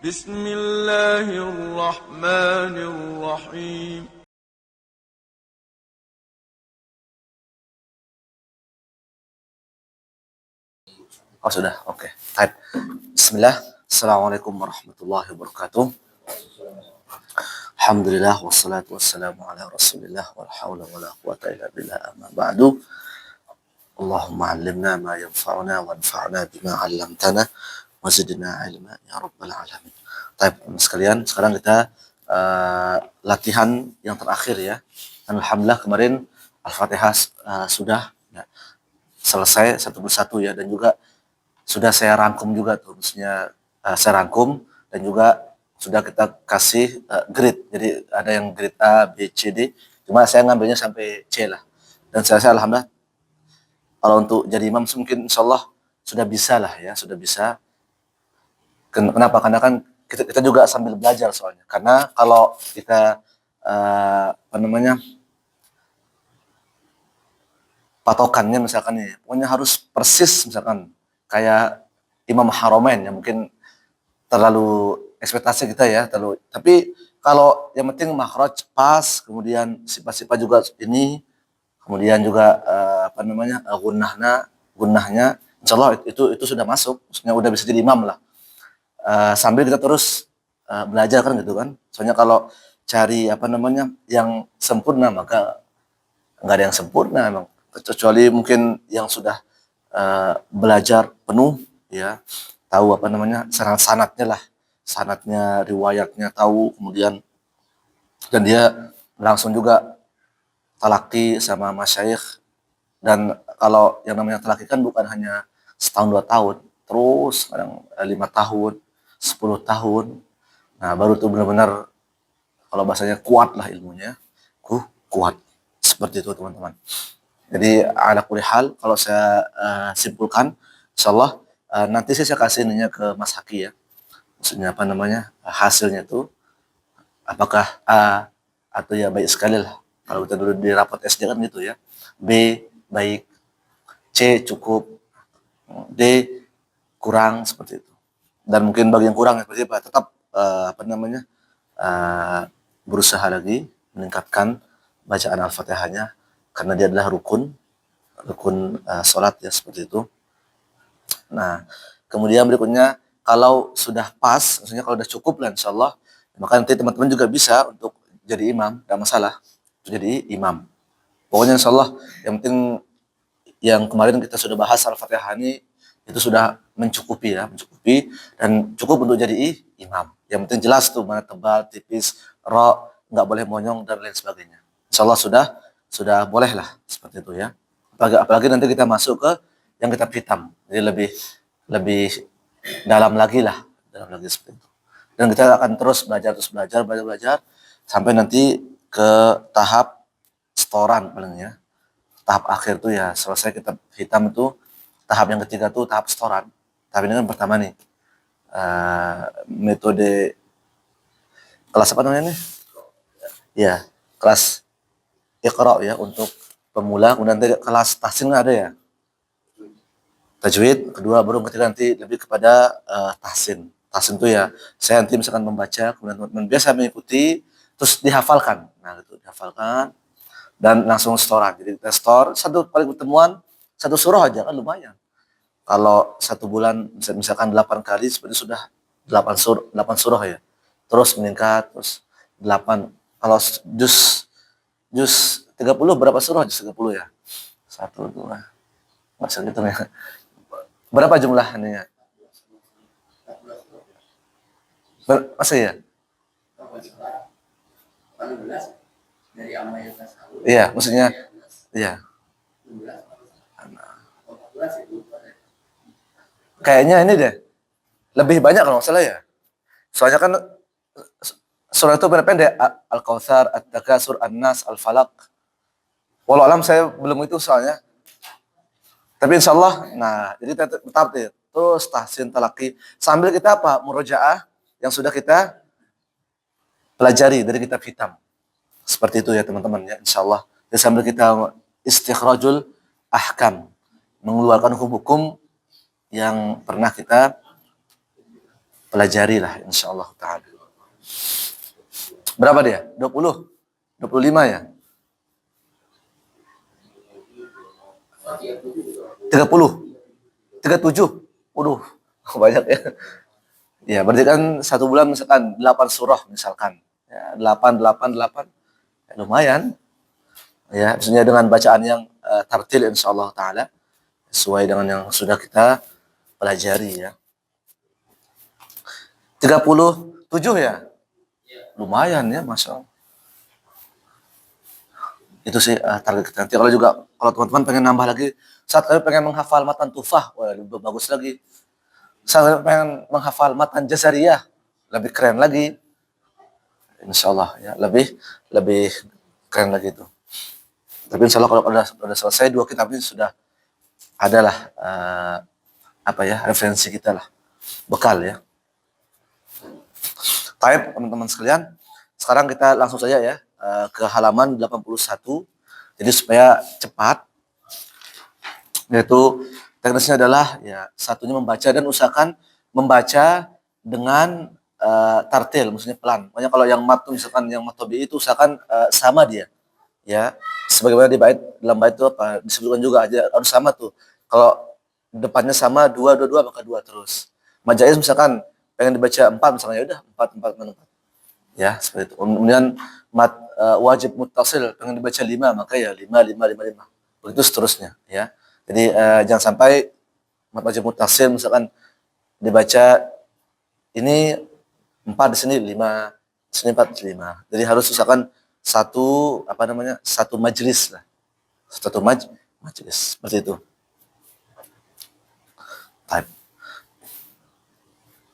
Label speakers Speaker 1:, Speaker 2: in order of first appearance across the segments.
Speaker 1: بسم الله الرحمن الرحيم.
Speaker 2: Oh sudah, oke. Baik. Bismillah. Assalamualaikum warahmatullahi wabarakatuh. Alhamdulillah wassalatu wassalamu ala Rasulillah wala haula wala quwata illa billah amma ba'du. Allahumma 'allimna ma yanfa'una wanfa'na bima 'allamtana wa zidna ilma ya rabbal alamin. Baik, teman sekalian, sekarang kita latihan yang terakhir ya. Dan alhamdulillah kemarin Al-Fatihah sudah ya, selesai satu persatu ya, dan juga sudah saya rangkum juga tuh, maksudnya saya rangkum dan juga sudah kita kasih grade. Jadi ada yang grade A, B, C, D. Cuma saya ngambilnya sampai C lah. Dan saya rasa alhamdulillah kalau untuk jadi imam mungkin insya Allah sudah bisa lah ya, sudah bisa. Kenapa? Karena kan kita juga sambil belajar soalnya. Karena kalau kita apa namanya, patokannya misalkan nih, pokoknya harus persis misalkan kayak Imam Haramain ya, mungkin terlalu ekspektasi kita ya, terlalu. Tapi kalau yang penting makhraj pas, kemudian sifat-sifat juga ini, kemudian juga apa namanya, gunnahnya, insyaallah itu sudah masuk, maksudnya udah bisa jadi imam lah. Sambil kita terus belajar kan gitu kan. Soalnya kalau cari apa namanya yang sempurna, maka nggak ada yang sempurna emang, kecuali mungkin yang sudah belajar penuh ya, tahu apa namanya sanad-sanadnya lah, sanadnya, riwayatnya tahu, kemudian dan dia langsung juga talaki sama masyayikh. Dan kalau yang namanya talaki kan bukan hanya setahun 2 tahun, terus kadang 5 tahun, 10 tahun. Nah baru tuh benar-benar kalau bahasanya kuat lah ilmunya, kuat seperti itu teman-teman. Jadi ala kulli hal, kalau saya simpulkan, insyaallah nanti saya kasih ininya ke Mas Haki ya. Maksudnya apa namanya, hasilnya tuh apakah A atau ya baik sekali lah. Kalau kita dulu di rapat SD kan gitu ya. B baik, C cukup, D kurang, seperti itu. Dan mungkin bagi yang kurang seperti apa, tetap apa namanya, berusaha lagi meningkatkan bacaan Al-Fatihahnya, karena dia adalah rukun sholat ya, seperti itu. Nah, kemudian berikutnya, kalau sudah pas, maksudnya kalau sudah cukup lah insyaallah, maka nanti teman-teman juga bisa untuk jadi imam, tidak masalah untuk jadi imam. Pokoknya insyaallah yang penting, yang kemarin kita sudah bahas Al-Fatihah ini itu sudah mencukupi ya, mencukupi dan cukup untuk jadi imam. Yang penting jelas tuh mana tebal, tipis, nggak boleh monyong dan lain sebagainya. Insyaallah sudah boleh lah seperti itu ya. Apalagi nanti kita masuk ke yang kitab hitam, jadi lebih lebih dalam lagi lah, dalam lagi seperti itu. Dan kita akan terus belajar sampai nanti ke tahap setoran palingnya. Tahap akhir tuh ya selesai kitab hitam itu, tahap yang ketiga tuh tahap setoran. Tahap ini kan pertama nih metode kelas apa namanya nih? Ya, kelas Iqra ya untuk pemula, kemudian nanti kelas tahsin ada ya. Tajwid, kedua baru ketiga nanti lebih kepada tahsin. Tahsin itu ya saya nanti misalkan membaca, kemudian teman-teman biasa mengikuti terus dihafalkan. Nah, itu dihafalkan dan langsung setoran. Jadi kita store satu kali pertemuan satu surah aja kan lumayan. Kalau satu bulan misalkan 8 kali seperti sudah 8 surah ya. Terus meningkat terus 8. Kalau juz 30 berapa surah? Juz 30 ya. 1 2. Enggak usah gitu ya. Berapa jumlah ininya? Masa ya? Iya, maksudnya iya. Kayaknya ini deh lebih banyak kalau nggak salah ya. Soalnya kan surah itu pendek, Al-Kautsar, At-Takasur, An-Nas, Al-Falaq. Walau alam saya belum itu soalnya. Tapi insya Allah, nah jadi tetap deh. Terus tahsin talaki. Sambil kita apa? Murojaah yang sudah kita pelajari dari kitab hitam. Seperti itu ya teman-teman ya, insya Allah. Jadi sambil kita istikhrajul ahkam. Mengeluarkan hukum-hukum yang pernah kita pelajarilah insyaallah taala. Berapa dia? 20? 25 ya? 30? 37? Waduh, banyak ya. Ya, berarti kan satu bulan misalkan 8 surah misalkan. Ya, 8, 8, 8. Ya, lumayan. Ya, maksudnya dengan bacaan yang tartil insyaallah taala sesuai dengan yang sudah kita pelajari ya. 37 ya? Lumayan ya, Masya Allah. Itu sih target kita. Nanti kalau juga kalau teman-teman pengen nambah lagi, saat kalian pengen menghafal matan tufah, wah lebih bagus lagi. Saat kalian pengen menghafal matan jazariyah, lebih keren lagi. Insya Allah ya, lebih lebih keren lagi itu. Tapi insya Allah kalau udah selesai dua kitab ini sudah adalah apa ya referensi kita lah, bekal ya. Baik teman-teman sekalian, sekarang kita langsung saja ya ke halaman 81. Jadi supaya cepat, yaitu teknisnya adalah ya satunya membaca dan usahakan membaca dengan tartil, maksudnya pelan. Makanya kalau yang mat misalkan yang matobi itu usahakan sama dia, ya. Sebagaimana di bait dalam bait itu apa disebutkan juga aja harus sama tuh. Kalau depannya sama dua dua dua maka dua terus. Majais misalkan pengen dibaca 4 misalnya ya udah 4 4 4. Ya, seperti itu. Kemudian wajib muttasil pengen dibaca 5 maka ya 5 5 5 5. Begitu seterusnya ya. Jadi jangan sampai mat wajib muttasil misalkan dibaca ini 4 di sini 5, di sini 4 5. Jadi harus usahakan satu apa namanya? Satu majelis lah. Satu majelis seperti itu. Type.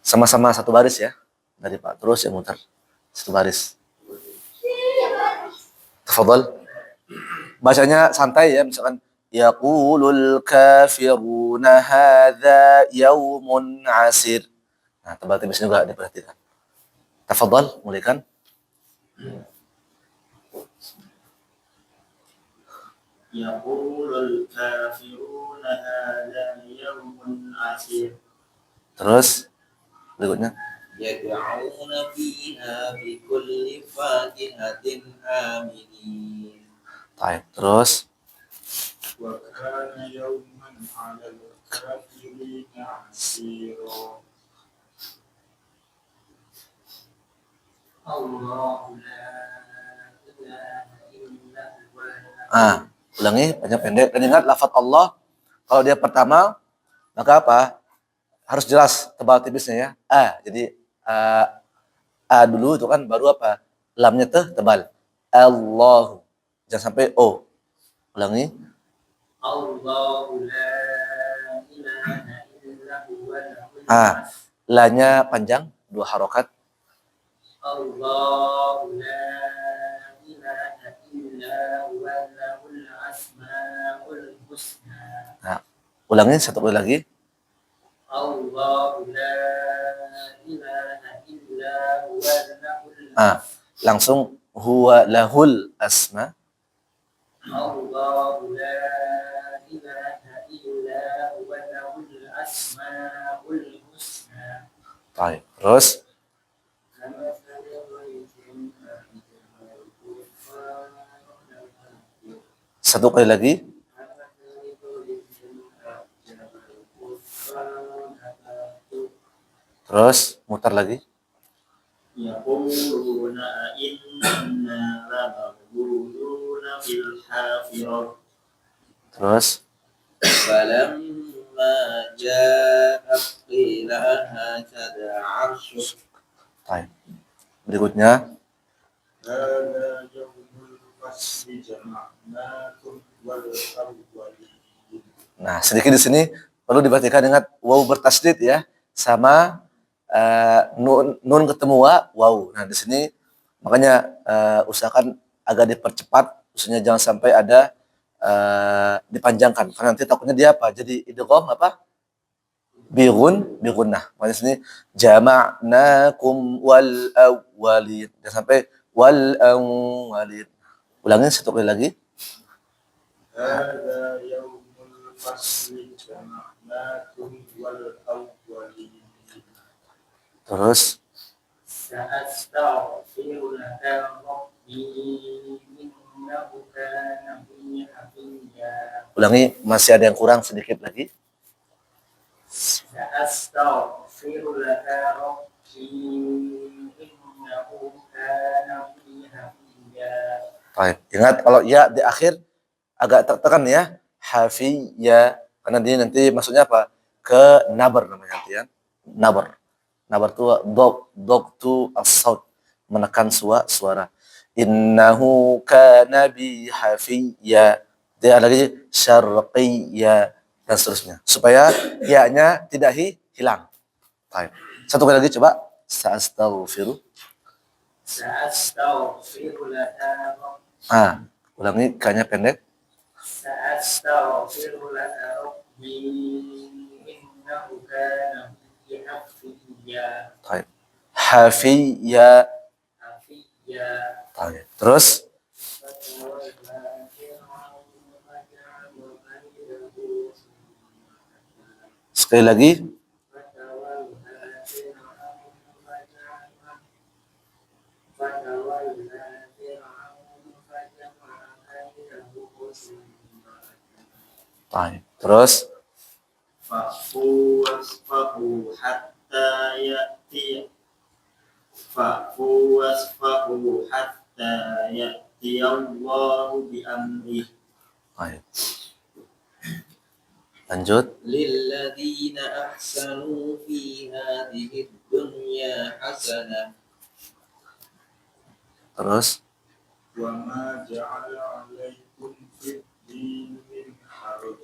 Speaker 2: Sama-sama satu baris ya. Dari Pak terus yang muter. Satu baris. Tafadhal. Bacanya santai ya, misalkan yaqulul kafiruna hadza yaumun asir. Nah, tebal tipis juga diperhatikan. Tafadhal, mulaikan.
Speaker 3: Yaqulul kafiruna hadza yaumun asir.
Speaker 2: Terus berikutnya.
Speaker 3: Yad'una fiha bikulli fakihatin aminin.
Speaker 2: Baik, terus.
Speaker 3: Wa kana yawman 'alal kafirina 'asira. Allahu la ilaha illa huwa.
Speaker 2: Ulangi banyak pendek dan ingat lafaz Allah kalau dia pertama maka apa? Harus jelas tebal tipisnya ya. Jadi dulu itu kan baru apa? Lamnya tebal. Allah. Jangan sampai O. Ulangi.
Speaker 3: Allahu la ilaha illa huwa.
Speaker 2: La-nya panjang, 2 harokat.
Speaker 3: Allahu la ilaha illa huwa lahul asmaul husna.
Speaker 2: Nah, ulangi satu kali lagi.
Speaker 3: Allahu la ilaha illa huwa lahul
Speaker 2: langsung huwa lahul asma.
Speaker 3: Allahu la ilaha illa huwa lahul asmaul husna.
Speaker 2: Baik, terus satu kali lagi. Terus mutar lagi.
Speaker 3: Yaquluna inna lamaghluluna fil hafirah.
Speaker 2: Terus
Speaker 3: falamma ja'a qila hakadha 'arsyuk.
Speaker 2: Baik. Berikutnya
Speaker 3: Hadza yawmul fasli jama'nakum wal awwalin.
Speaker 2: Nah, sedikit di sini perlu diperhatikan ingat waw bertasdid ya, sama nun ketemu waw. Nah, di sini makanya usahakan agak dipercepat, khususnya jangan sampai ada dipanjangkan karena nanti takutnya dia apa? Jadi idgham apa? Bigunnah. Makanya sini jama'nakum wal awwalin. Jangan sampai wal awwalin. Ulangi satu kali lagi.
Speaker 3: Hadza yaumul fasli jama'nakum wal awwalin.
Speaker 2: Terus
Speaker 3: سأستغفر لك ربي إنه كان بي حفيا
Speaker 2: ulangi, masih ada yang kurang sedikit lagi.
Speaker 3: سأستغفر لك ربي إنه كان بي حفيا.
Speaker 2: Baik. Ingat kalau ya di akhir agak tertekan ya. Hafiyya. Karena dia nanti maksudnya apa? Ke nabar namanya nanti ya. Nabar. Nabar itu tu as-saut. Menekan suara. Innahu kana bi hafiyya. Dia lagi syarqiyya dan seterusnya. Supaya ya-nya tidak hilang. Baik. Satu kali lagi coba. Sa'astaghfiru.
Speaker 3: سأستغفر لك ربي
Speaker 2: Ulangi kayaknya pendek.
Speaker 3: سأستغفر لك ربي إنه كان بي حفيا.
Speaker 2: Baik. Hafiyya.
Speaker 3: حفيا.
Speaker 2: Baik. Terus sekali lagi. Baik. Terus
Speaker 3: فاعفوا واصفحوا حتى يأتي فاعفوا واصفحوا حتى يأتي الله بأمره.
Speaker 2: baik. Lanjut.
Speaker 3: للذين أحسنوا في هذه الدنيا حسنة
Speaker 2: Terus
Speaker 3: وما جعل عليكم في الدين من حرج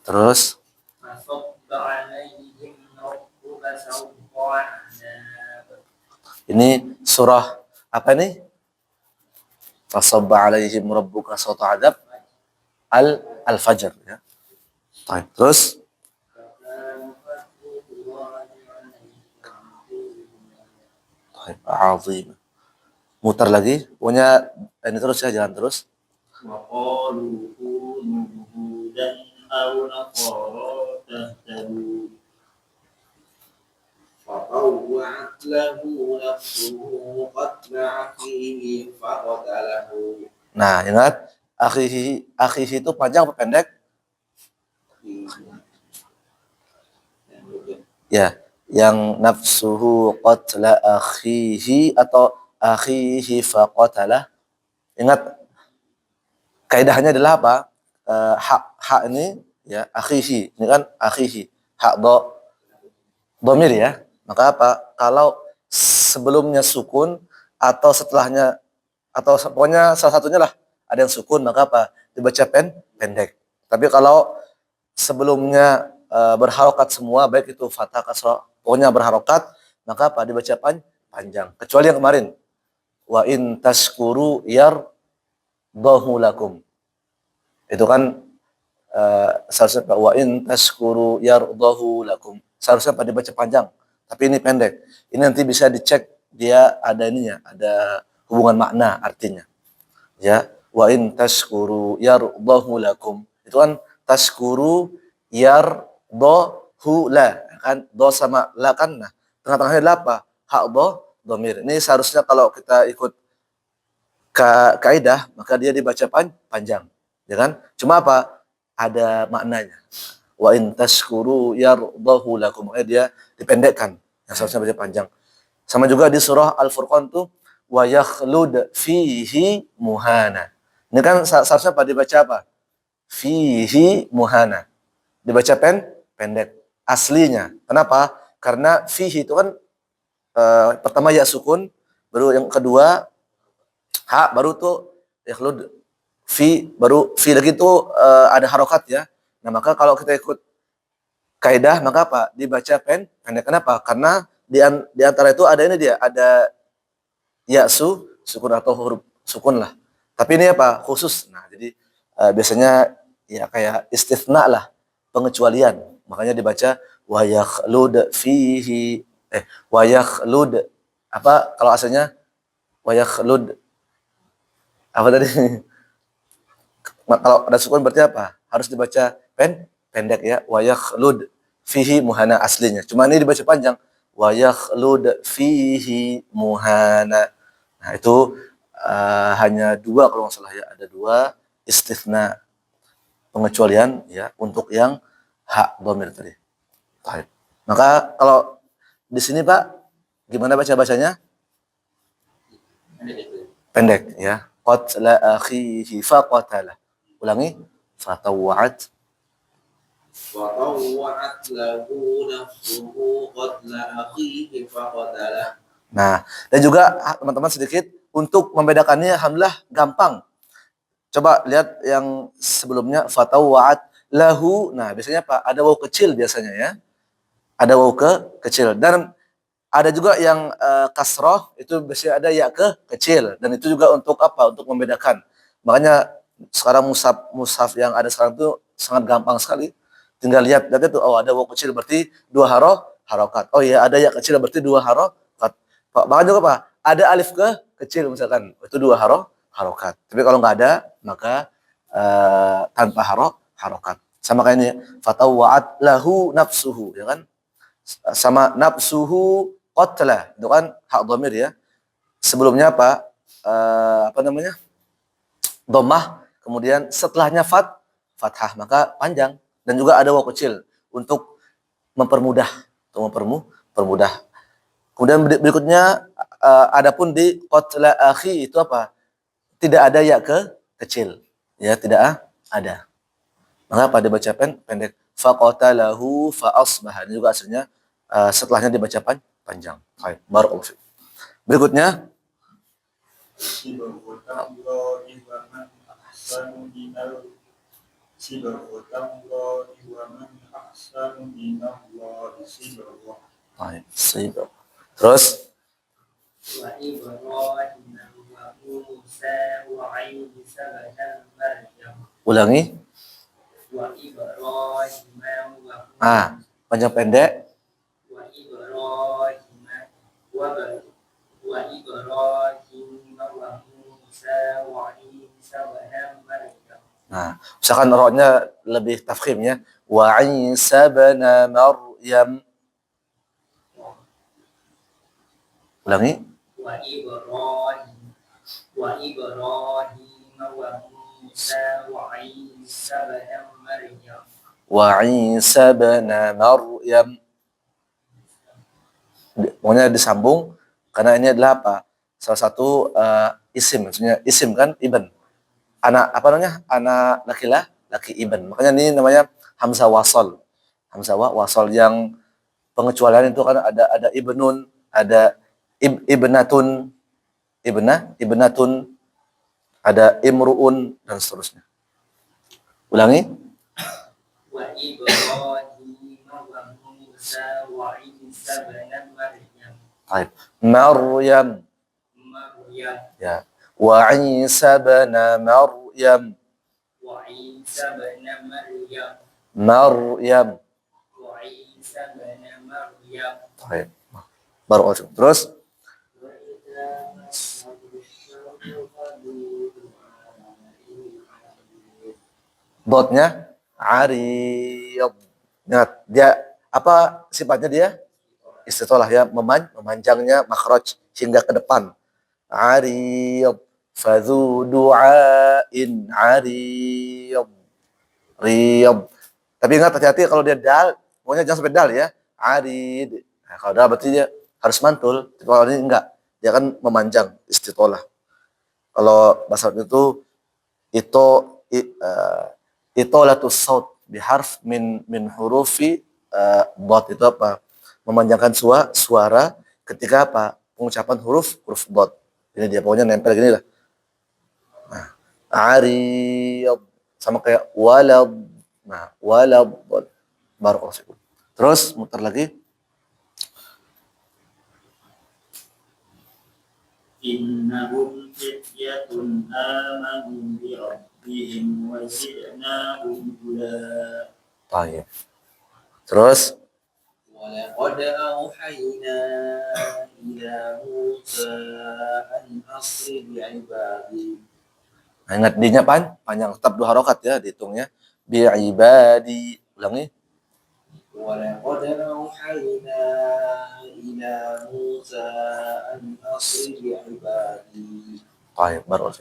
Speaker 2: terus
Speaker 3: فصب عليهم ربك سوط عذاب.
Speaker 2: ini surah apa nih? Fasabba alaihim rabbuka sawta adab al-fajr ya. Baik. Terus baik, azim. Mutar lagi. Pokoknya ini terus ya, jalan terus.
Speaker 3: وقالوا كونوا هودا أو نصارى تهتدوا فطوعت له نفسه قتل أخيه فقتله.
Speaker 2: Nah, ingat akhihi itu panjang apa pendek? Ya, yang nafsuhu qatla akhihi atau akhihi faqatalah. Ingat kaidahnya adalah apa? Hak ini ya akhihi. Ini kan akhihi. Hak domir ya. Maka apa? Kalau sebelumnya sukun atau setelahnya atau pokoknya salah satunya lah ada yang sukun, maka apa? Dibaca pendek. Tapi kalau sebelumnya berharokat semua, baik itu fathah kasrah, pokoknya berharokat, maka apa? Dibaca panjang. Kecuali yang kemarin. Wa in tashkuru yardahu lakum. Itu kan seharusnya wa in tashkuru yardahu lakum. Seharusnya apa? Dibaca panjang. Tapi ini pendek. Ini nanti bisa dicek dia ada ininya, ada hubungan makna artinya. Ya, wa in tashkuru yardahu lakum. Itu kan tashkuru yardahu la, kan do sama la kan. Nah, tengah-tengahnya adalah apa? Hak domir. Ini seharusnya kalau kita ikut kaidah maka dia dibaca panjang, ya kan? Cuma apa? Ada maknanya. Wa in tashkuru yardahu lakum. Dia dipendekkan. Yang seharusnya baca panjang. Sama juga di surah Al-Furqan tuh wa yakhlud fihi muhana. Ini kan seharusnya apa? Dibaca apa? Fihi muhana. Dibaca pendek. Aslinya. Kenapa? Karena fihi itu kan pertama ya sukun, baru yang kedua ha, baru tuh yakhlud fi, baru fi lagi tuh ada harokat ya. Nah, maka kalau kita ikut kaidah maka apa? Dibaca pendek. Kenapa? Karena di antara itu ada ini dia, ada ya sukun atau huruf sukun lah. Tapi ini apa? Khusus. Nah, jadi biasanya ya kayak istitsna lah, pengecualian. Makanya dibaca wa yakhlud fihi wa yakhlud apa kalau aslinya wa yakhlud apa tadi? Kalau ada sukun berarti apa? Harus dibaca pendek ya. Wa yakhlud fihi muhana aslinya. Cuma ini dibaca panjang. wa yakhlud fihi muhana. Nah, itu hanya dua kalau nggak salah ya, ada dua istitsna pengecualian ya untuk yang hak dhamir tadi. Baik. Maka kalau di sini Pak, gimana baca bacanya? Pendek ya. Qatla akhihi faqatala. Ulangi. Fatawwa'at.
Speaker 3: وطوعت له نفسه قتل أخيه فقتله.
Speaker 2: Nah, dan juga teman-teman sedikit untuk membedakannya alhamdulillah gampang. Coba lihat yang sebelumnya fatawwa'at lahu. Nah, biasanya Pak ada waw kecil biasanya ya. Ada waw kecil dan ada juga yang kasroh itu biasanya ada ya kecil dan itu juga untuk apa? Untuk membedakan. Makanya sekarang mushaf yang ada sekarang itu sangat gampang sekali. Tinggal lihat itu oh ada waw kecil berarti dua harokat. Oh iya ada ya kecil berarti dua harokat. Bahkan juga Pak ada alif kecil misalkan itu dua harokat. Tapi kalau nggak ada maka tanpa harokat. Sama kayak ini fatawwa'at lahu nafsuhu ya kan? Sama nafsuhu qatla itu kan hak dhamir ya. Sebelumnya apa? Apa namanya? Dhammah, kemudian setelahnya fathah maka panjang dan juga ada waw kecil untuk mempermudah, mempermudah. Kemudian berikutnya adapun di qatla akhi itu apa? Tidak ada ya kecil. Ya, tidak ada. Maka pada baca pendek faqatalahu fa asbaha juga aslinya setelahnya dibaca panjang. Baik, barakallahu fiik. Berikutnya baik, sibuk. Terus ulangi. Panjang pendek. Nah, misalkan rohnya lebih tafkhim ya. Wa Isa bin Maryam. Ulangi. Wa Ibrahim wa Musa wa Isa bin Maryam. Wa Isa bin Maryam. Pokoknya disambung karena ini adalah apa? Salah satu isim, maksudnya isim kan ibn. Anak apa namanya? Anak laki ibn. Makanya ini namanya hamzah wasal. Hamzah wasal yang pengecualian itu kan ada ibnun, ada ibnatun, ibnatun, ada imruun dan seterusnya. Ulangi. Wa Ibrahim wa Musa wa Isa bin Maryam. Baik. Maryam. Ya. Wa Isa bin Maryam. Wa Isa bin Maryam. Maryam. Wa Isa bin Maryam. Baik. Baru terus. Dotnya ariyad. Ingat dia apa sifatnya dia? Istitolah ya, memanjangnya makhraj hingga ke depan. Ariyad fadhu du'ain ariyad. Riyad. Tapi ingat hati-hati kalau dia dal, pokoknya jangan sampai dal ya. Arid. Nah, kalau dal berarti dia harus mantul. Tapi kalau ini enggak, dia kan memanjang istitolah. Kalau bahasa itu latus saut biharf min hurufi dot itu apa? Memanjangkan suara ketika apa? Pengucapan huruf dot. Ini dia pokoknya nempel gini lah. Nah, ariyad sama kayak walad. Nah, walad barakallahu. Terus muter lagi.
Speaker 3: Innahum fityatun amanu bi rabbihim wa zidnahum huda.
Speaker 2: Baik. Terus
Speaker 3: ولقد أوحينا إلى موسى أن أسر بعبادي.
Speaker 2: Ingat dinya panjang tetap 2 harokat ya dihitungnya. Bi'ibadi. Ulangi.
Speaker 3: ولقد أوحينا إلى موسى أن أسر بعبادي.
Speaker 2: Baik, baru.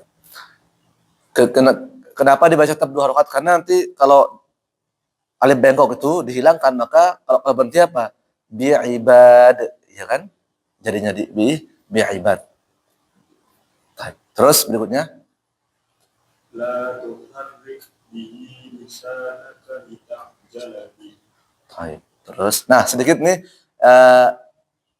Speaker 2: Kenapa dibaca tetap 2 rakaat? Karena nanti kalau alif bengkok itu dihilangkan, maka kalau berhenti apa? Bi'ibad, ya kan? Jadinya bi'ibad. Baik. Terus berikutnya.
Speaker 3: لا تحرك به لسانك لتعجل به.
Speaker 2: Baik. Terus, nah sedikit nih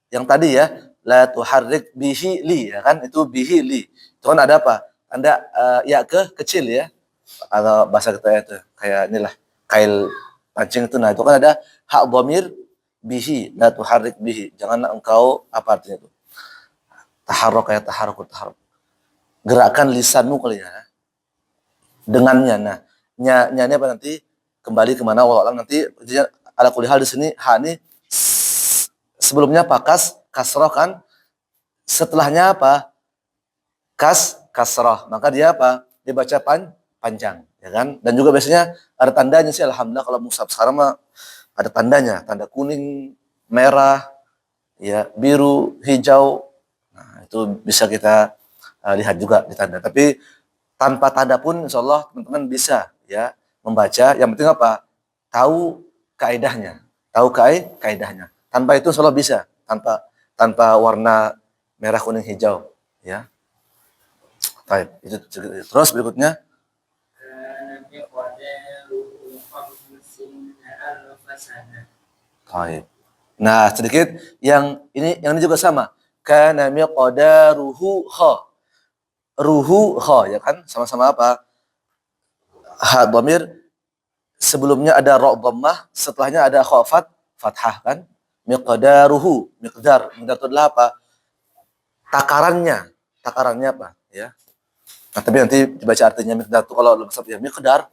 Speaker 2: yang tadi ya, la tuharrik bihi li, ya kan? Itu bihi li. Itu kan ada apa? Anda ya kecil ya, atau bahasa kita itu kayak inilah kail pancing itu. Nah itu kan ada hak dhamir bihi, la tuharrik bihi. Jangan engkau apa artinya itu? Taharruk kayak taharruk. Gerakan lisanmu kali ya. Dengannya. Nah, nya ini apa nanti? Kembali kemana walau nanti ala kulli hal di sini ha ini sebelumnya apa? Kasrah kan? Setelahnya apa? Kasrah. Maka dia apa? Dibaca panjang, ya kan? Dan juga biasanya ada tandanya sih, alhamdulillah kalau mushaf sekarang mah ada tandanya, tanda kuning, merah, ya, biru, hijau. Nah, itu bisa kita lihat juga di tanda. Tapi tanpa tanda pun insya Allah teman-teman bisa ya membaca. Yang penting apa? Tahu kaidahnya. Tahu kaidahnya. Tanpa itu insya Allah bisa. Tanpa warna merah, kuning, hijau. Ya. Baik. Itu terus berikutnya. Baik. Nah, sedikit yang ini juga sama. Kana miqdaruhu kha. Ruhu kha, ya kan? Sama-sama apa? Ha dhamir sebelumnya ada ra dhammah, setelahnya ada kha fathah kan? Miqdaruhu, miqdar itu adalah apa? Takarannya apa? Ya. Nah, tapi nanti dibaca artinya miqdar itu kalau lebih ya miqdar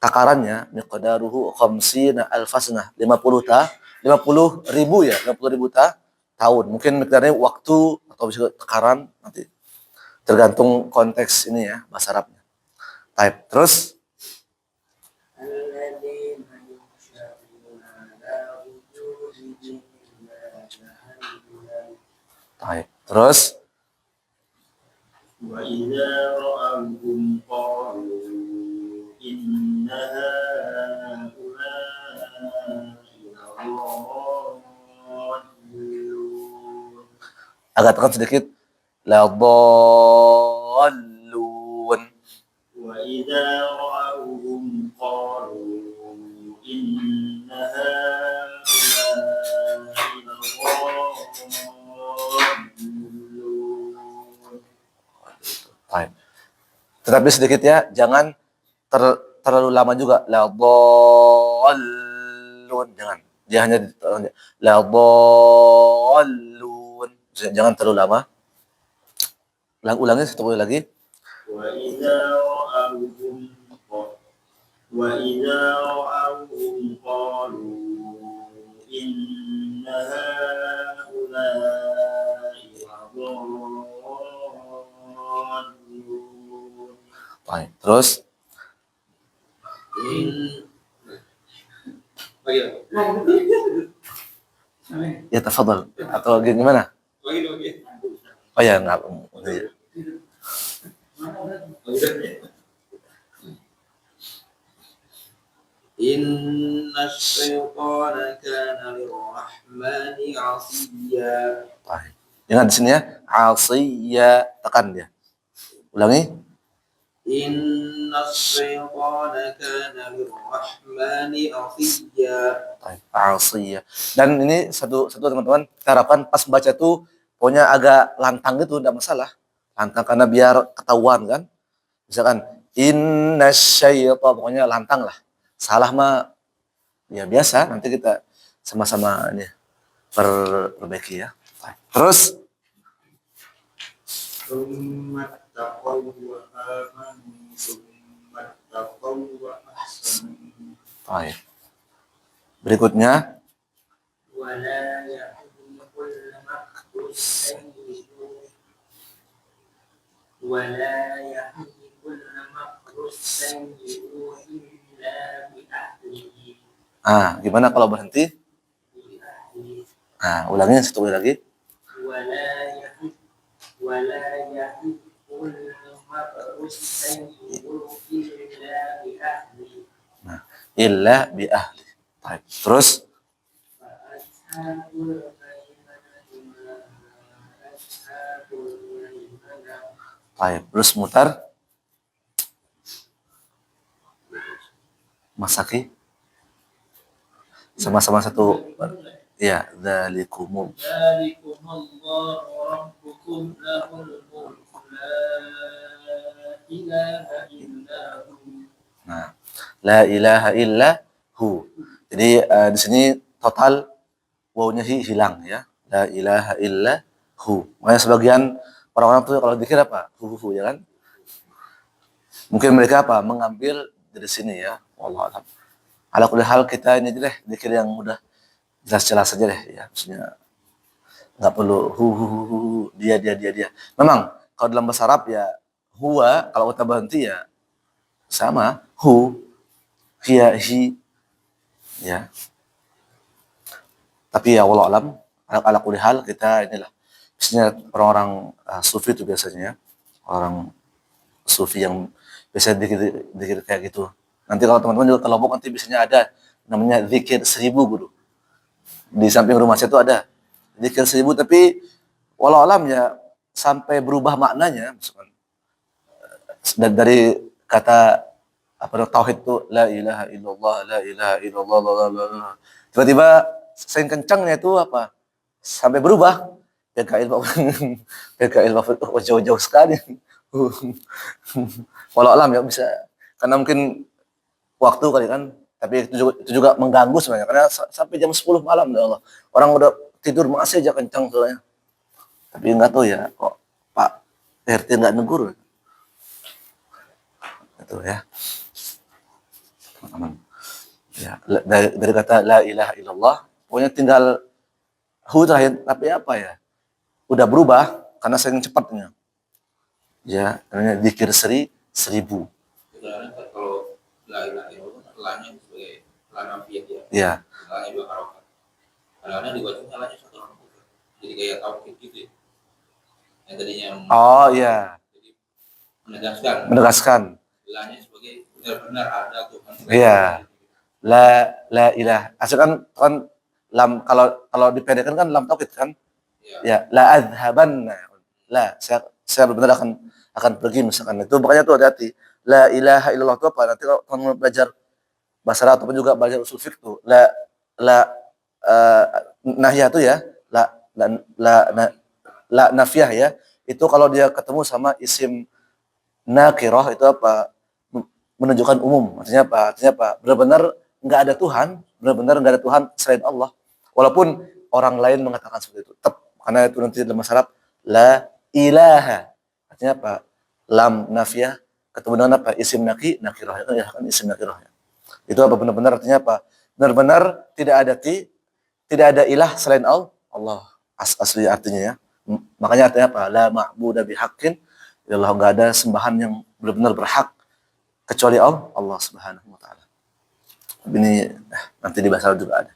Speaker 2: takarannya miqdaruhu khamsina alfasnah 50 ribu ya 50 ribu tahun. Mungkin miqdarnya waktu atau bisa takaran nanti tergantung konteks ini ya bahasa Arabnya. Baik, terus baik, terus
Speaker 3: وإذا رأوهم قالوا إن هؤلاء لضالون.
Speaker 2: agak tekan sedikit la dhallun.
Speaker 3: وإذا رأوهم قالوا إن هؤلاء لضالون.
Speaker 2: Baik. Tetapi sedikit ya, jangan terlalu lama juga. La dhallun, jangan. Dia hanya la dhallun. Jangan terlalu lama. Ulangi satu kali lagi.
Speaker 3: وإذا رأوهم قالوا إن هؤلاء لضالون.
Speaker 2: Baik, terus ya tafadhal atau gimana? Oh ya, enggak.
Speaker 3: Inna syaitana kana lirrahmani 'asiyya.
Speaker 2: Baik. Jangan di sini ya. 'asiyya, tekan dia. Ulangi.
Speaker 3: Inna syaitana kana lirrahmani 'asiyya.
Speaker 2: Baik, 'asiyya. Dan ini satu teman-teman, kita harapkan pas baca itu pokoknya agak lantang gitu, enggak masalah. Lantang karena biar ketahuan kan. Misalkan inna syaitana, pokoknya lantang lah. Salah mah ya biasa, nanti kita sama-sama ini perbaiki ya. Baik. Terus baik. Berikutnya Gimana kalau berhenti? Ulangi satu kali lagi.
Speaker 3: ولا يحب ولا يحب المرء السيء إلا بأهله
Speaker 2: Illa bi ahli. Baik. Terus
Speaker 3: فأصحاب الميمنة ما أصحاب الميمنة
Speaker 2: baik. Terus mutar. Masaki. Sama-sama satu. Ya, dzalikumul.
Speaker 3: ذلكم الله ربكم له الملك لا إله إلا هو
Speaker 2: Nah, la ilaha illa hu. Jadi di sini total wawunya hilang ya. La ilaha illa hu. Makanya sebagian orang-orang tuh kalau dikir apa? Hu ya kan? Mungkin mereka apa? Mengambil dari sini ya. Wallahu a'lam. Ala kulli hal kita ini aja deh dikir yang udah jelas-jelas saja deh ya. Maksudnya nggak perlu hu dia. Memang kalau dalam bahasa Arab ya huwa kalau kita berhenti ya sama hu hiya hi ya. Tapi ya wallahu alam ala kulli hal kita inilah biasanya orang-orang sufi itu biasanya ya. Orang sufi yang biasa dikir kayak gitu. Nanti kalau teman-teman juga ke Lombok nanti biasanya ada namanya zikir 1000 guru. Di samping rumah saya itu ada zikir 1000 tapi walau alam ya sampai berubah maknanya misalkan dari kata apa tauhid itu la ilaha illallah la ilaha illallah la la la. Tiba-tiba saking kencangnya itu apa sampai berubah PKL PKL jauh-jauh sekali. Walau alam ya bisa karena mungkin waktu kali kan tapi itu juga mengganggu sebenarnya karena sampai jam 10 malam ya Allah orang udah tidur masih aja kencang soalnya tapi nggak tahu ya kok Pak RT nggak negur itu ya teman-teman ya dari kata la ilaha illallah pokoknya tinggal hu terakhir tapi apa ya udah berubah karena saking cepatnya ya namanya zikir 1000
Speaker 3: kalau la ilaha illallah lanya sebagai lana fiat ya.
Speaker 2: ya
Speaker 3: Lanya dua harokat. Kadang-kadang dibacanya lanya satu harokat. Jadi kayak tauhid gitu ya. Yang tadinya
Speaker 2: oh iya
Speaker 3: jadi menegaskan.
Speaker 2: menegaskan
Speaker 3: Lanya sebagai benar-benar ada Tuhan.
Speaker 2: iya la ilah asal kan lam kalau dipendekkan kan lam taukid kan ya la adhabanna la saya benar akan pergi misalkan itu makanya tuh hati-hati la ilaha illallah itu apa nanti kalau kamu belajar bahasa Arab ataupun juga belajar usul fiqh tuh la nahyah tuh ya la nafiyah ya itu kalau dia ketemu sama isim nakirah itu apa menunjukkan umum artinya apa benar-benar nggak ada Tuhan selain Allah walaupun orang lain mengatakan seperti itu tetap karena itu nanti dalam masalah la ilaha artinya apa lam nafiyah ketemu dengan apa isim nakirah ya kan isim nakirah ya. Itu apa benar-benar artinya apa benar-benar tidak ada ilah selain Allah asli artinya ya makanya artinya apa la ma'budu bihaqqin illallah nggak ada sembahan yang benar-benar berhak kecuali Allah Subhanahu wa taala. Ini nanti di bahasa juga ada.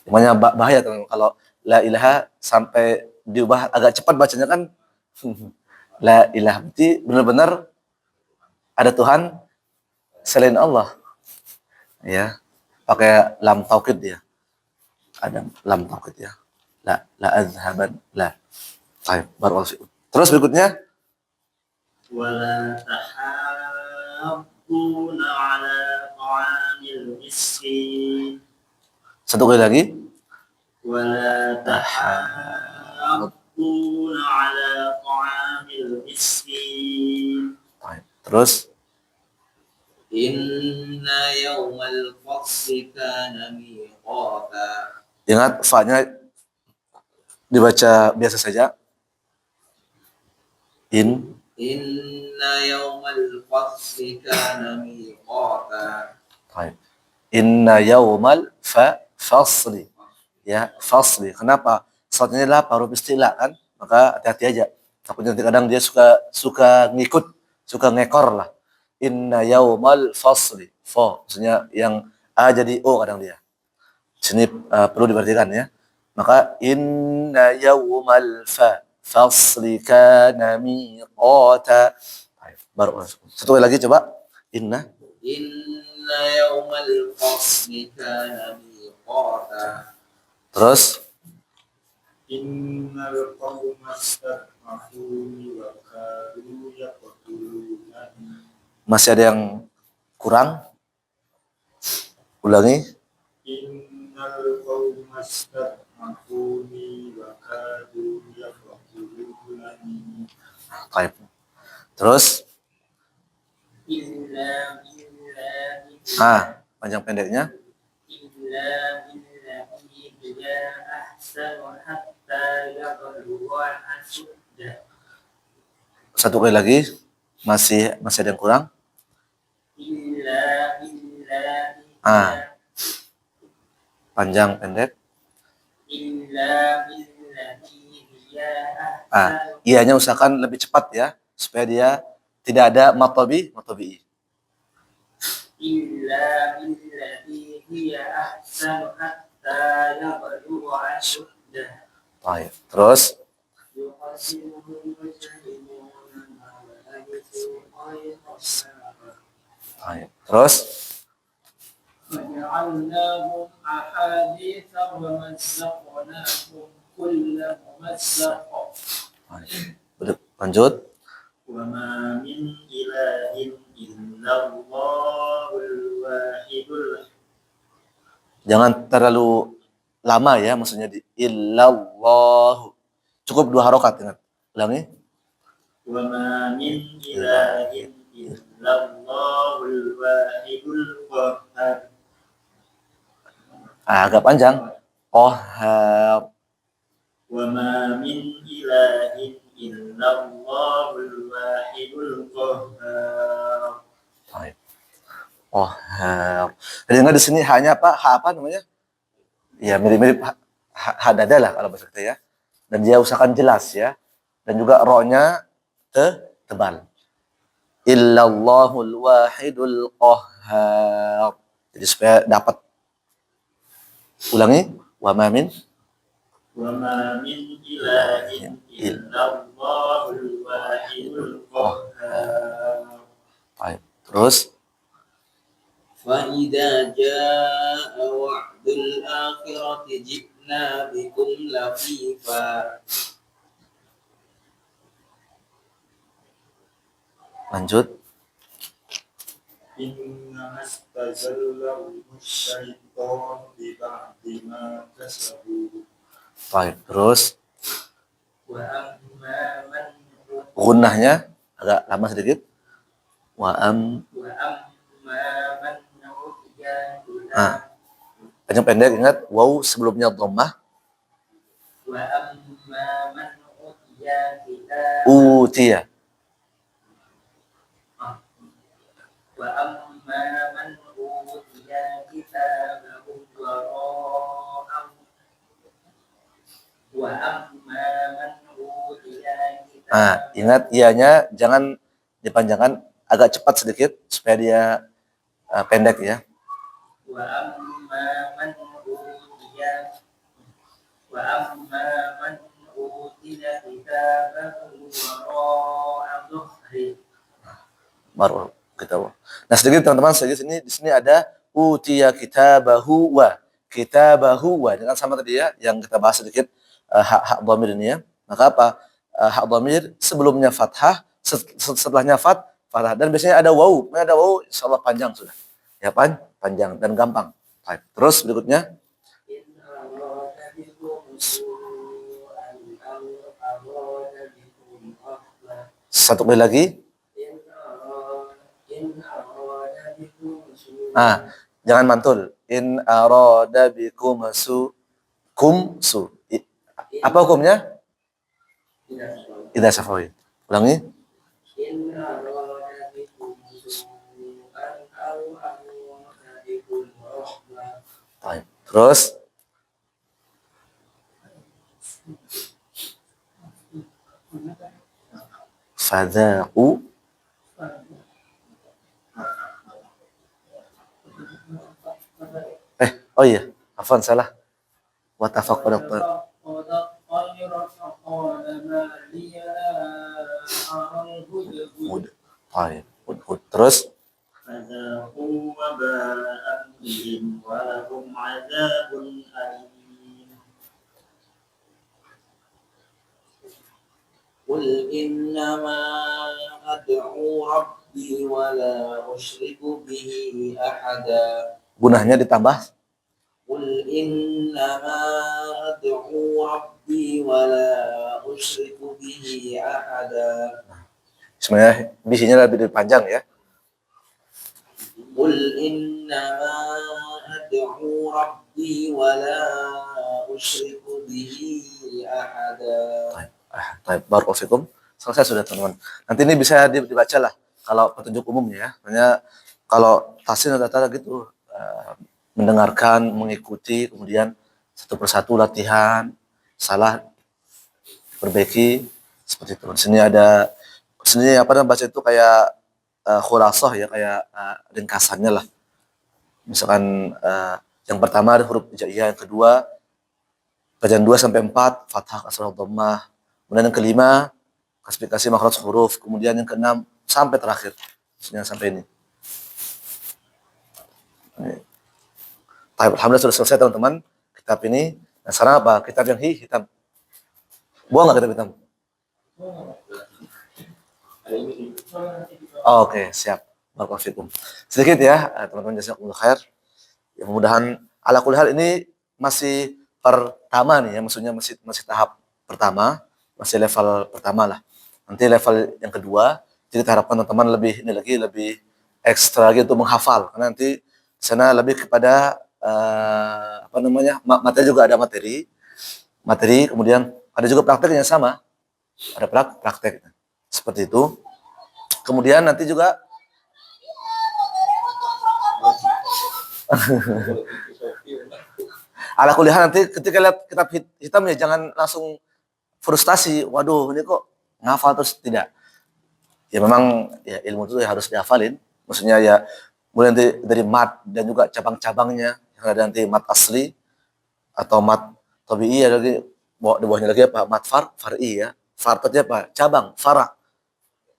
Speaker 2: Makanya bahaya teman kalau la ilaha sampai diubah agak cepat bacanya kan la ilaha berarti benar-benar ada Tuhan selain Allah. Ya. Pakai lam taukid dia. Ada lam taukid ya. La azhaban la. Baik, barakallahu fikum. Terus berikutnya
Speaker 3: ولا تحاضون على طعام المسكين
Speaker 2: satu kali lagi.
Speaker 3: ولا تحاضون على طعام المسكين
Speaker 2: Baik. Terus
Speaker 3: إن يوم الفصل كان ميقاتا
Speaker 2: ingat fa-nya dibaca biasa saja. In
Speaker 3: إن يوم الفصل كان ميقاتا
Speaker 2: baik. Inna yaumal fasli. Ya, fasli. Kenapa? Salatnya adalah huruf istilah kan? Maka hati-hati aja. Takutnya nanti kadang dia suka ngikut, suka ngekor lah. inna yaumal fasli. Fa, maksudnya yang A jadi O kadang dia. Sini perlu diperhatikan ya. Maka inna yaumal fasli kana miqata. Baru satu kali lagi coba. Inna
Speaker 3: yaumal fasli kana miqata.
Speaker 2: terus
Speaker 4: Innal qauma astagfiruni wa kadu yaqtulunani.
Speaker 2: masih ada yang kurang? Ulangi.
Speaker 4: Innal qauma astagfiruni wa kadu yaqtulunani.
Speaker 2: Baik. Terus
Speaker 3: Illa
Speaker 2: panjang pendeknya
Speaker 3: billati hiya ahsanu hatta yablugha ashuddah.
Speaker 2: satu kali lagi, masih ada yang kurang?
Speaker 3: Illa billati
Speaker 2: Panjang pendek.
Speaker 3: illa billati hiya ahsanu.
Speaker 2: Ianya usahakan lebih cepat ya, supaya dia tidak ada matobi.
Speaker 3: Illa billati hiya ahsanu hatta yablugha ashuddah.
Speaker 2: Baik. Terus
Speaker 3: Yuqasimuhum mujrimuna ma labithu ghayra sa'a.
Speaker 2: baik. Terus
Speaker 3: وجعلناهم أحاديث ومزقناهم كل ممزق.
Speaker 2: baik. Lanjut.
Speaker 4: Wa ma min ilahin illallahul wahidul.
Speaker 2: Jangan terlalu lama ya, maksudnya di illallah. Cukup 2 harokat, ingat. Ulangi.
Speaker 4: Wa ma min ilahin illallahul wahidul qahhar.
Speaker 2: Agak panjang. Qahhar.
Speaker 4: Wa ma min ilahin illallahul wahidul qahhar.
Speaker 2: Baik. Qahhar. Jadi ingat di sini hanya apa? Ha apa namanya? Ya mirip-mirip ha dada lah kalau bahasa kita ya. Dan dia usahakan jelas ya. Dan juga ro-nya tebal. Illallahul wahidul qahhar. Jadi supaya dapat. Ulangi. Wa ma min
Speaker 4: Wa ma min ilahin illallahul wahidul qahhar.
Speaker 2: Baik. Terus
Speaker 3: فإذا جاء وعد الآخرة جئنا بكم لفيفا.
Speaker 2: lanjut.
Speaker 4: Inna astazallahum syaitan bi ba'di ma kasabu.
Speaker 2: Baik. Terus
Speaker 3: وأما من
Speaker 2: gunnahnya agak lama sedikit.
Speaker 3: وأما من أوتي
Speaker 2: Panjang pendek ingat waw sebelumnya dhammah.
Speaker 3: وأما من أوتي كتابه
Speaker 2: Utiya.
Speaker 3: وأما من أوتي كتابه وراء وأما من أوتي كتابه.
Speaker 2: Ingat ianya jangan dipanjangkan, agak cepat sedikit supaya dia pendek ya.
Speaker 3: وأما من أوتي كتابه وراء ظهره.
Speaker 2: Baru kita. Nah, sedikit teman-teman, sedikit di sini ada utiya kitabahu wa. Dengan sama tadi ya yang kita bahas sedikit hak dhamir ini ya. Maka apa? Hak dhamir sebelumnya fathah, setelahnya fathah, dan biasanya ada waw. Ada waw insyaallah panjang sudah. Ya panjang dan gampang. Baik. Terus berikutnya
Speaker 3: إن أراد بكم سوءا أو أراد بكم رحمة.
Speaker 2: satu kali lagi.
Speaker 3: إن أراد بكم سوءا.
Speaker 2: Jangan mantul. In arada bikum su. Apa hukumnya? Idza safawi. Ulangi.
Speaker 3: إن أراد بكم سوءا أو أراد بكم رحمة.
Speaker 2: Baik. Terus fadzaqu Oh iya, afwan salah. Wa tafaqqada
Speaker 4: وتفقد الطير فقال ما لي لا أرى الهدهد
Speaker 2: Baik. Hudhud. Terus
Speaker 4: فذاقوا وبال أمرهم ولهم عذاب أليم قل إنما أدعو ربي ولا أشرك به أحدا
Speaker 2: gunahnya ditambah
Speaker 4: قل إنما أدعو ربي ولا أشرك به أحدا
Speaker 2: sebenarnya bisinya lebih panjang ya.
Speaker 4: قل إنما أدعو ربي ولا أشرك به أحدا
Speaker 2: Baik, barakallahu fikum. Selesai sudah teman-teman. Nanti ini bisa dibaca lah kalau petunjuk umumnya ya. Makanya kalau tahsin rata-rata gitu mendengarkan, mengikuti, kemudian satu persatu latihan, salah perbaiki seperti itu. Sini apa namanya baca itu kayak khulasah ya, kayak ringkasannya lah. Misalkan yang pertama ada huruf hijaiyah, yang kedua bacaan 2 sampai 4 fathah, kasrah, dhammah. Kemudian yang kelima klasifikasi makhraj huruf, kemudian yang keenam sampai terakhir. Maksudnya sampai ini. Alhamdulillah sudah selesai teman-teman kitab ini. Nah, sekarang apa? Kitab yang hitam. Buang nggak kitab hitam? Oh, oke, siap. Barakallahu fikum. Sedikit ya, teman-teman, jazakumullah khair. Ya, mudah-mudahan ala kulli hal ini masih pertama nih ya, maksudnya masih tahap pertama, masih level pertama lah. Nanti level yang kedua, jadi kita harapkan teman-teman lebih ekstra lagi untuk menghafal. Karena nanti di sana lebih kepada materi juga ada materi, kemudian ada juga prakteknya sama, ada praktek seperti itu. Kemudian nanti juga ala kulli hal nanti ketika lihat kitab hitam ya jangan langsung frustasi, waduh ini kok ngafal terus, tidak. Ya memang ya ilmu itu ya harus dihafalin, maksudnya ya mulai nanti dari mat dan juga cabang-cabangnya, yang ada nanti mat asli atau mat tabi'i, ada lagi di bawahnya lagi apa, mat far'i ya. Far itu apa? Cabang, fara.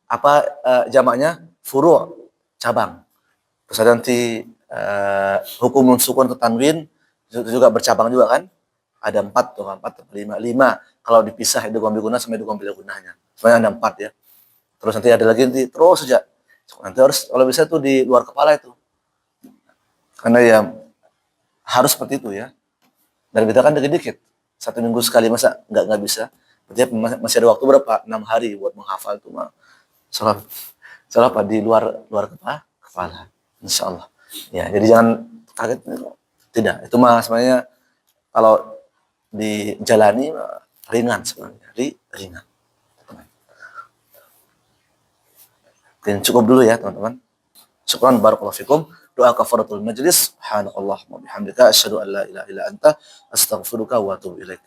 Speaker 2: Apa jamaknya? Furu', cabang. Terus ada nanti hukum sukun ke tanwin itu juga bercabang juga kan? Ada 4 tuh, 5 kalau dipisah itu gombil gunah sampai itu gombil gunahnya. Sebenarnya ada 4 ya. Terus nanti ada lagi nanti terus saja. Nanti harus kalau bisa tuh di luar kepala itu. Karena ya harus seperti itu ya. Dan kita kan dikit-dikit. 1 minggu sekali masa nggak bisa. Berarti masih ada waktu berapa? 6 hari buat menghafal itu mah. Salah apa di luar kepala. Insyaallah. Ya, jadi jangan kaget. Tidak, itu mah sebenarnya kalau dijalani ringan sebenarnya, ringan. Dan cukup dulu ya teman-teman. Syukran barakallahu fikum. Doa kafaratul majlis. Subhanallah wa bihamdika asyhadu an la ilaha illa anta astaghfiruka wa atubu ilaik.